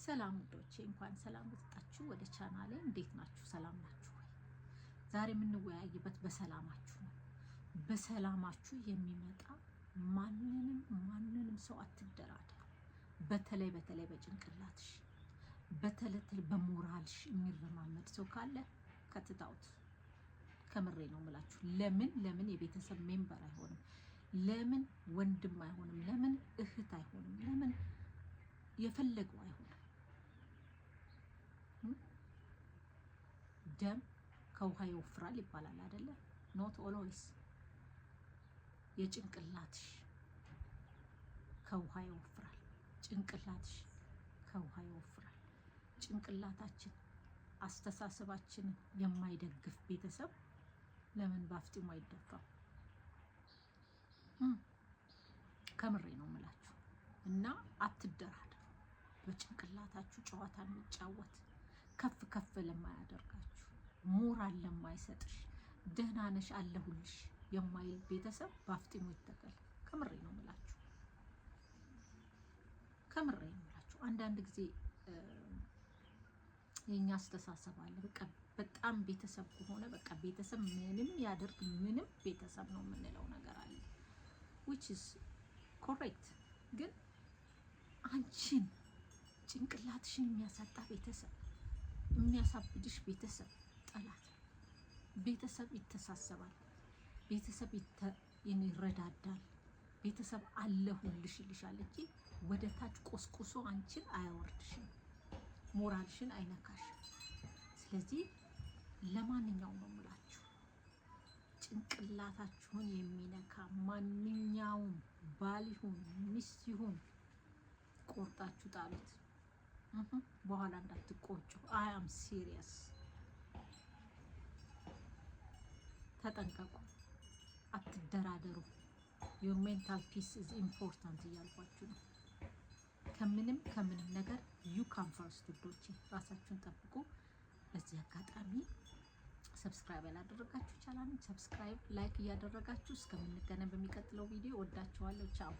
ሰላም ውዶቼ እንኳን ሰላም መጣችሁ ወደ ቻናሌ። እንዴት ናችሁ? ሰላም ናችሁ ወይ? ዛሬ የምንወያይበት በሰላማችሁ ነው። በሰላማችሁ የሚመጣ ማንንም ሰው አትደራደሩ። በተለይ በጭንቅላትሽ በተለይ በሞራልሽ የሚረማመድ ሰው ካለ ከትታውት። ከምሬ ነው የምላችሁ። ለምን የቤተሰብ ሜምበር አይሆንም? ለምን ወንድም አይሆንም? ለምን እህት አይሆንም? ለምን የፈለገው አይሆንም? ደም ከውሃ ይወፍራል ይባላል አይደለ? ኖት ኦልዌይስ። የጭንቅላትሽ ከውሃ ይወፍራል። ጭንቅላትሽ ከውሃ ይወፍራል። ጭንቅላታችን አስተሳሰባችንን የማይደግፍ ቤተሰብ ለምን ባፍጢሙ አይደፋም? ከምሬ ነው የምላችሁ። እና አትደራደሩ። በጭንቅላታችሁ ጨዋታ የሚጫወት ከፍ ለማያደርጋችሁ ሞራል ለማይሰጥሽ ደህና ነሽ አለሁልሽ የማይል ቤተሰብ ባፍጢሙ ይተከል። ከምሬ ነው የምላችሁ። አንዳንድ ጊዜ የኛ አስተሳሰብ አለ። በጣም ቤተሰብ ከሆነ ቤተሰብ ምንም ያደርግ ምንም ቤተሰብ ነው የምንለው ነገር አለ። which is correct። ግን አንቺን ጭንቅላትሽን የሚያሳጣ ቤተሰብ፣ የሚያሳብድሽ ቤተሰብ ጠላት። ቤተሰብ ይተሳሰባል። ቤተሰብ ይረዳዳል። ቤተሰብ አለሁልሽ ይልሻል እንጂ ወደ ታች ቆስቁሶ አንቺን አያወርድሽም፣ ሞራልሽን አይነካሽም። ስለዚህ ለማንኛውም ነው የምላችሁ ጭንቅላታችሁን የሚነካ ማንኛውም ባል ይሁን ሚስት ይሁን ቆርጣችሁ ጣሉት። በኋላ እንዳትቆጩ። አይ አም ሲሪየስ። ተጠንቀቁ፣ አትደራደሩ። your mental peace is important እያልኳችሁ ነው። ከምንም ነገር you come first ውዶቼ። ራሳችሁን ጠብቁ። በዚህ አጋጣሚ ሰብስክራይብ ያላደረጋችሁ ቻናሉን ሰብስክራይብ፣ ላይክ እያደረጋችሁ እስከምንገናኝ በሚቀጥለው ቪዲዮ ወዳችኋለሁ። ቻው።